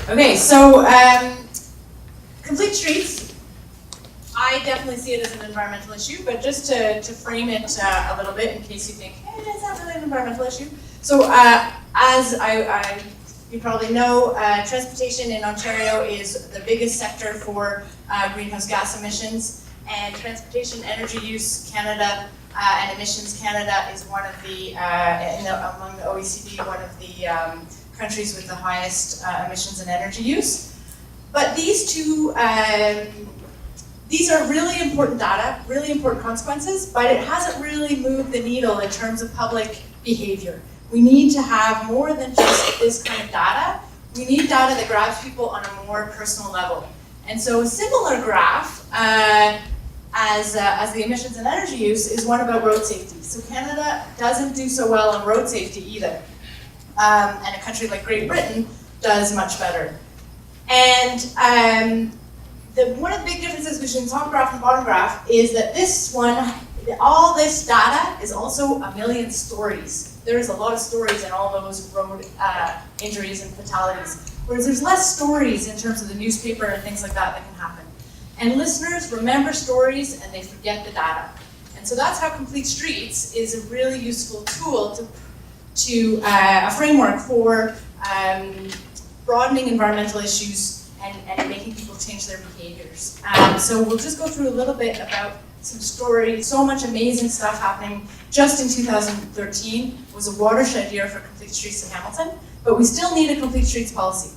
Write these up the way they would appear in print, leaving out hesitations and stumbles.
Okay, so complete streets, I definitely see it as an environmental issue, but just to frame it a little bit in case you think, hey, it's not really an environmental issue. So as you probably know, transportation in Ontario is the biggest sector for greenhouse gas emissions, and Transportation Energy Use Canada and Emissions Canada is one of the, among the OECD, one of the countries with the highest emissions and energy use. But these two, these are really important data, really important consequences, but it hasn't really moved the needle in terms of public behavior. We need to have more than just this kind of data. We need data that grabs people on a more personal level. And so a similar graph as the emissions and energy use is one about road safety. So Canada doesn't do so well on road safety either. And a country like Great Britain does much better. And one of the big differences between top graph and bottom graph is that this one, all this data is also a million stories. There's a lot of stories in all those road injuries and fatalities. Whereas there's less stories in terms of the newspaper and things like that can happen. And listeners remember stories and they forget the data. And so that's how Complete Streets is a really useful tool to a framework for broadening environmental issues and making people change their behaviors. So we'll just go through a little bit about some stories. So much amazing stuff happening. Just in 2013 was a watershed year for Complete Streets in Hamilton, but we still need a Complete Streets policy.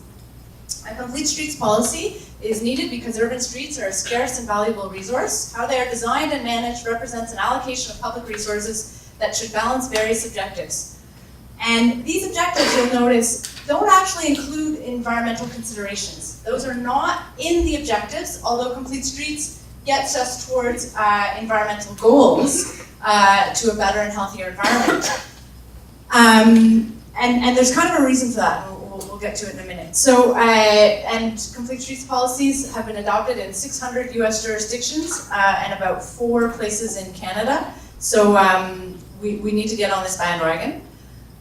A Complete Streets policy is needed because urban streets are a scarce and valuable resource. How they are designed and managed represents an allocation of public resources that should balance various objectives. And these objectives, you'll notice, don't actually include environmental considerations. Those are not in the objectives, although Complete Streets gets us towards environmental goals to a better and healthier environment. And there's kind of a reason for that, and we'll get to it in a minute. So, and Complete Streets policies have been adopted in 600 US jurisdictions and about 4 places in Canada. So we need to get on this bandwagon.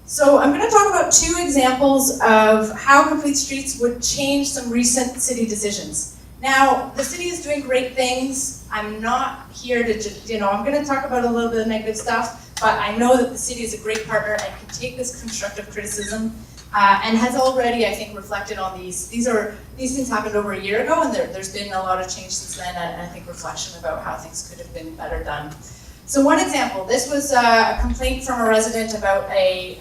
So I'm going to talk about 2 examples of how Complete Streets would change some recent city decisions. Now, the city is doing great things. I'm not here to, I'm going to talk about a little bit of negative stuff, but I know that the city is a great partner and can take this constructive criticism and has already, I think, reflected on these. These things happened over a year ago, and there's been a lot of change since then, and I think reflection about how things could have been better done. So one example, this was a complaint from a resident about a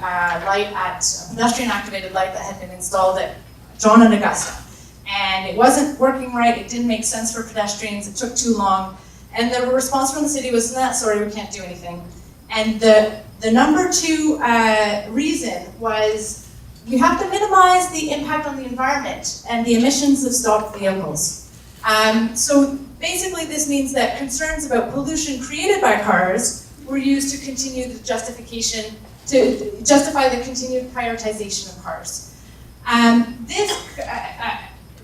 pedestrian activated light that had been installed at John and Augusta. And it wasn't working right, it didn't make sense for pedestrians, it took too long. And the response from the city was, nah, sorry, we can't do anything. And the number 2 reason was, we have to minimize the impact on the environment and the emissions of stock vehicles. So basically this means that concerns about pollution created by cars were used to continue the justification, to justify the continued prioritization of cars.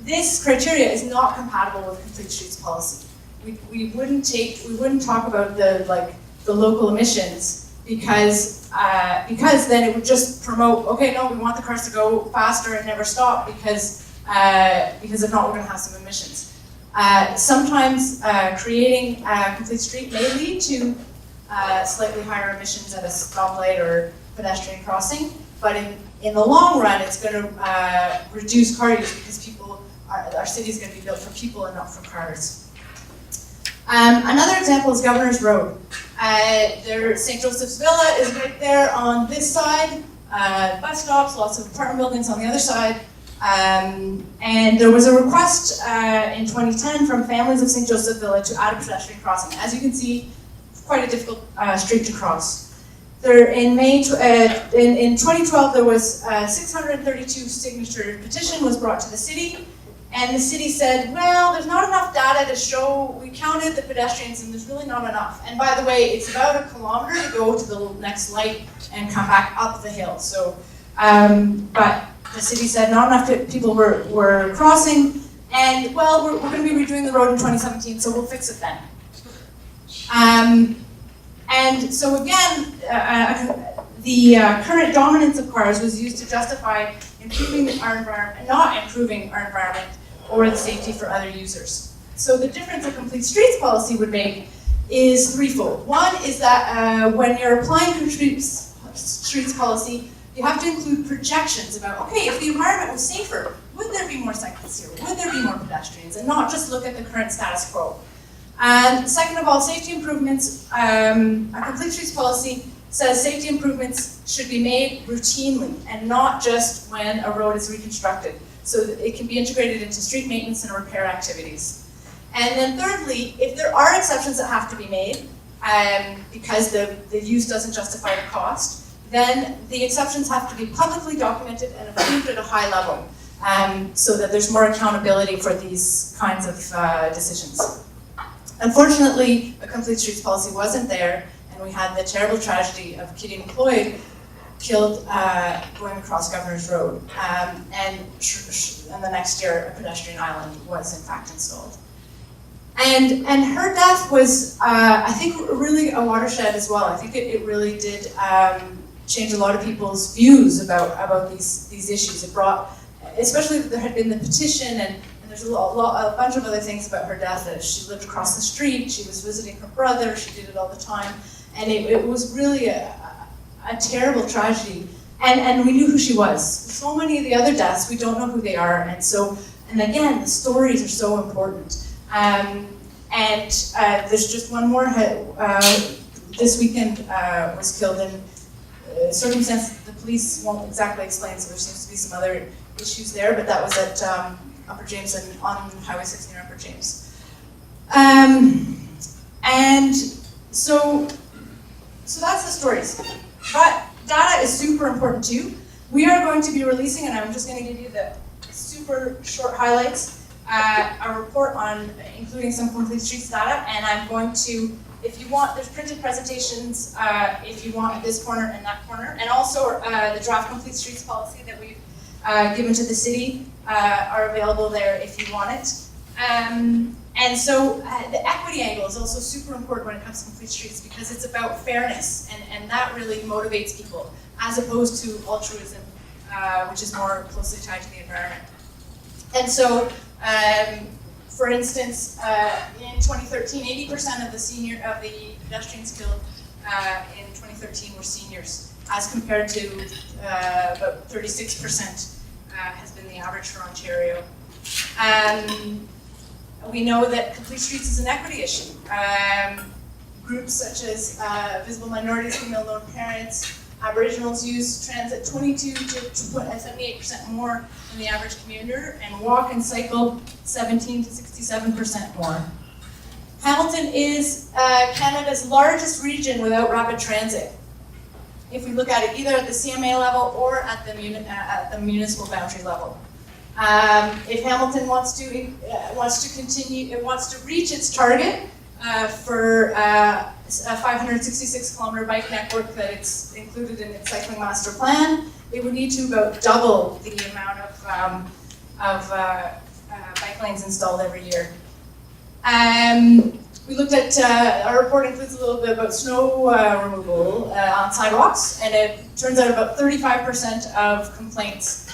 This criteria is not compatible with Complete Streets policy. We wouldn't talk about the local emissions because then it would just promote, okay, no, we want the cars to go faster and never stop because if not, we're going to have some emissions. Sometimes creating a complete street may lead to slightly higher emissions at a stoplight or pedestrian crossing, but in the long run, it's going to reduce car use because our city is going to be built for people and not for cars. Another example is Governor's Road. St. Joseph's Villa is right there on this side, bus stops, lots of apartment buildings on the other side. And there was a request in 2010 from families of St. Joseph Villa to add a pedestrian crossing. As you can see, quite a difficult street to cross. In 2012, there was 632 signature petition was brought to the city, and the city said, well, there's not enough data to show, we counted the pedestrians and there's really not enough. And by the way, it's about 1 kilometer to go to the next light and come back up the hill. So, but the city said not enough people were crossing, and well, we're going to be redoing the road in 2017, so we'll fix it then. And so again, the current dominance of cars was used to justify improving our environment, not improving our environment or the safety for other users. So the difference a complete streets policy would make is threefold. One is that when you're applying complete streets policy, you have to include projections about, okay, if the environment was safer, would there be more cyclists here? Would there be more pedestrians? And not just look at the current status quo. And second of all, safety improvements, a complete streets policy says safety improvements should be made routinely and not just when a road is reconstructed, so that it can be integrated into street maintenance and repair activities. And then thirdly, if there are exceptions that have to be made, because the use doesn't justify the cost, then the exceptions have to be publicly documented and approved at a high level, so that there's more accountability for these kinds of decisions. Unfortunately, a complete streets policy wasn't there, and we had the terrible tragedy of Kitty McLeod killed going across Governor's Road. And the next year, a pedestrian island was in fact installed. And her death was, I think, really a watershed as well. I think it really did change a lot of people's views about these issues. It brought, especially there had been the petition, and there's a bunch of other things about her death. That she lived across the street, she was visiting her brother, she did it all the time, and it was really a terrible tragedy. And we knew who she was. So many of the other deaths, we don't know who they are, and again, the stories are so important. There's just one more. This weekend was killed in circumstances the police won't exactly explain, so there seems to be some other issues there, but that was at Upper James and on Highway 6 near Upper James. And so that's the stories. But data is super important too. We are going to be releasing, and I'm just going to give you the super short highlights, a report on including some complete streets data, and I'm going to, if you want, there's printed presentations if you want at this corner and that corner, and also the draft complete streets policy that we've given to the city are available there if you want it. And so the equity angle is also super important when it comes to complete streets, because it's about fairness, and that really motivates people, as opposed to altruism, which is more closely tied to the environment. And so, for instance, in 2013, 80% of the pedestrians killed in 2013 were seniors, as compared to about 36% has been the average for Ontario. We know that complete streets is an equity issue. Groups such as visible minorities, female lone parents, Aboriginals use transit 22 to 78% more than the average commuter, and walk and cycle 17 to 67% more. Hamilton is Canada's largest region without rapid transit, if we look at it either at the CMA level or at the municipal boundary level. If Hamilton wants to continue, it wants to reach its target for a 566-kilometer bike network that it's included in its cycling master plan, it would need to about double the amount of bike lanes installed every year. We looked at, our report includes a little bit about snow removal on sidewalks, and it turns out about 35% of complaints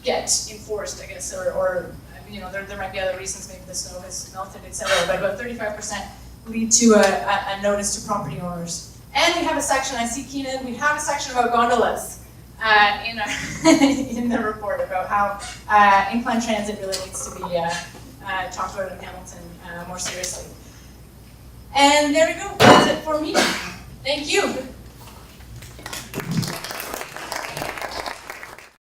get enforced, I guess, or you know, there might be other reasons, maybe the snow has melted, etc., but about 35% lead to a notice to property owners. And we have a section, I see Keenan, we have a section about gondolas in the report about how incline transit really needs to be talked about in Hamilton more seriously. And there we go, that's it for me. Thank you.